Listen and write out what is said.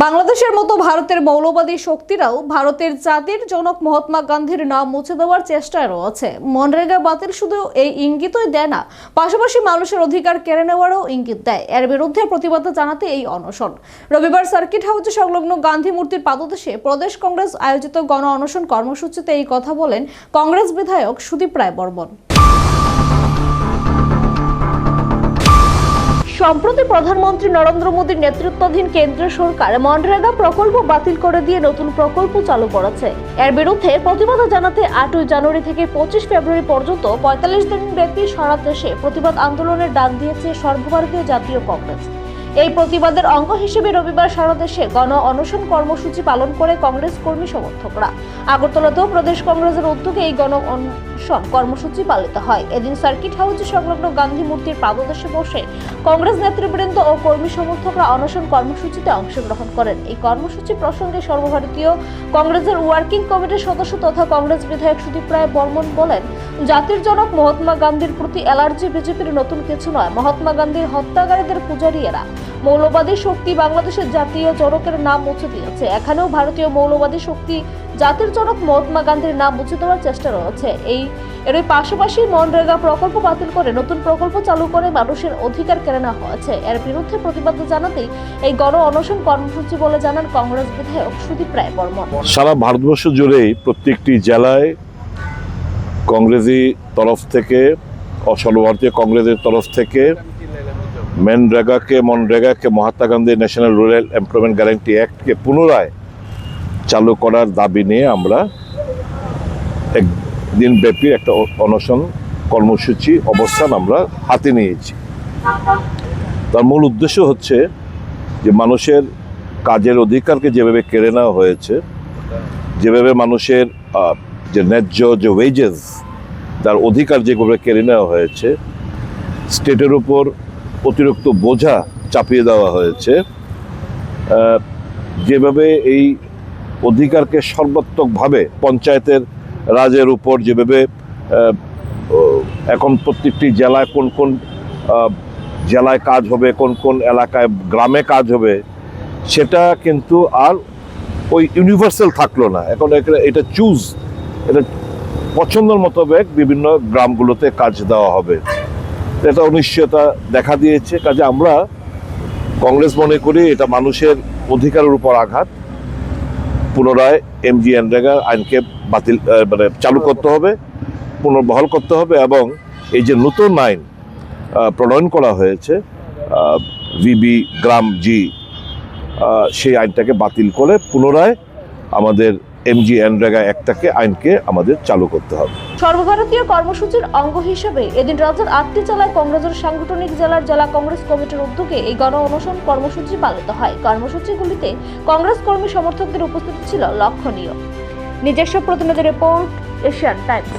বাংলাদেশের মতো ভারতের মৌলবাদী শক্তিরাও ভারতের জাতির জনক মহাত্মা গান্ধীর নাম মুছে দেওয়ার চেষ্টায় রয়েছে। মনরেগা বাতিল শুধু এই ইঙ্গিতই দেয় না, পাশাপাশি মানুষের অধিকার কেড়ে নেওয়ারও ইঙ্গিত দেয়। এর বিরুদ্ধে প্রতিবাদ জানাতে এই অনশন। রবিবার সার্কিট হাউসে সংলগ্ন গান্ধী মূর্তির পাদদেশে প্রদেশ কংগ্রেস আয়োজিত গণ অনশন কর্মসূচিতে এই কথা বলেন কংগ্রেস বিধায়ক সুদীপ রায় বর্মন। সম্প্রতি প্রধানমন্ত্রী নরেন্দ্র মোদীর নেতৃত্বাধীন কেন্দ্রীয় সরকার মনরেগা প্রকল্প বাতিল করে দিয়ে নতুন প্রকল্প চালু করেছে। এর বিরুদ্ধে প্রতিবাদ জানাতে 8 জানুয়ারি থেকে 25 ফেব্রুয়ারি পর্যন্ত 45 দিন ব্যাপী সারা দেশে প্রতিবাদ আন্দোলনের ডাক দিয়েছে সর্বভারতীয় জাতীয় কংগ্রেস। এই প্রতিবাদের অঙ্গ হিসেবে রবিবার সারা দেশে গণ অনশন কর্মসূচি পালন করে কংগ্রেস কর্মী সমর্থকরা। আগরতলাতেও প্রদেশ কংগ্রেসের উদ্যোগে এই গণ অনশন কর্মসূচি পালিত হয়। এদিন সার্কিট হাউসে সংলগ্ন গান্ধী মূর্তির পাদদেশে বসে কংগ্রেস নেতৃবৃন্দ ও কর্মী সমর্থকরা অনশন কর্মসূচিতে অংশগ্রহণ করেন। এই কর্মসূচি প্রসঙ্গে সর্বভারতীয় কংগ্রেসের ওয়ার্কিং কমিটির সদস্য তথা কংগ্রেস বিধায়ক সুদীপ রায় বর্মন বলেন, জাতির জনক মহাত্মা গান্ধীর প্রতি অ্যালার্জি বিজেপির নতুন কিছু নয়। মহাত্মা গান্ধীর হত্যাকারীদের পূজারীরা মৌলবাদী শক্তি বাংলাদেশের জাতীয় জনকের নাম মুছে দিয়েছে। এখানেও ভারতীয় মৌলবাদী শক্তি জাতির জনক মহাত্মা গান্ধীর নাম মুছে দেওয়ার চেষ্টা রয়েছে। এর পাশাপাশি মনরেগা প্রকল্প বাতিল করে নতুন প্রকল্প চালু করে মানুষের অধিকার কেড়ে নেওয়া হয়েছে। এর বিরুদ্ধে প্রতিবাদ জানাতেই এই গণ অনশন কর্মসূচি বলে জানান কংগ্রেস বিধায়ক সুদীপ রায় বর্মন। সারা ভারতবর্ষ জুড়েই প্রত্যেকটি জেলায় কংগ্রেসি তরফ থেকে সর্বভারতীয় কংগ্রেসের তরফ থেকে মনরেগাকে Mahatma Gandhi National Rural Employment Guarantee অ্যাক্টকে পুনরায় চালু করার দাবি নিয়ে আমরা একদিন ব্যাপী একটা অনশন কর্মসূচি অবস্থান আমরা হাতে নিয়েছি। তার মূল উদ্দেশ্য হচ্ছে যে মানুষের কাজের অধিকারকে যেভাবে কেড়ে নেওয়া হয়েছে, যেভাবে মানুষের যে ন্যায্য যে ওয়েজেস তার অধিকার যেভাবে কেড়ে নেওয়া হয়েছে, স্টেটের উপর অতিরিক্ত বোঝা চাপিয়ে দেওয়া হয়েছে, যেভাবে এই অধিকারকে সর্বাত্মকভাবে পঞ্চায়েতের রাজের উপর যেভাবে এখন প্রত্যেকটি জেলায় কোন কোন জেলায় কাজ হবে, কোন কোন এলাকায় গ্রামে কাজ হবে, সেটা কিন্তু আর ওই ইউনিভার্সাল থাকলো না। এখন এটা এটা পছন্দের মোতাবেক বিভিন্ন গ্রামগুলোতে কাজ দেওয়া হবে। এটা অনিশ্চয়তা দেখা দিয়েছে। কাজে আমরা কংগ্রেস মনে করি এটা মানুষের অধিকারের উপর আঘাত। পুনরায় এমজিএনরেগা আইনকে চালু করতে হবে, পুনর্বহাল করতে হবে এবং এই যে নতুন আইন প্রণয়ন করা হয়েছে ভিবি গ্রাম জি, সেই আইনটাকে বাতিল করে পুনরায় আমাদের এমজিএনরেগা আইনকে আমাদের চালু করতে হবে। সর্বভারতীয় কর্মসূচির অঙ্গ হিসেবে এদিন রাজ্যের 8টি জেলায় কংগ্রেসের সাংগঠনিক জেলা কংগ্রেস কমিটির উদ্যোগে এই গণ অনশন কর্মসূচি পালিত হয়। কর্মসূচিগুলিতে কংগ্রেস কর্মী সমর্থকদের উপস্থিতি ছিল লক্ষণীয়। নিজস্ব প্রতিনিধি রিপোর্ট, এশিয়ান টাইমস।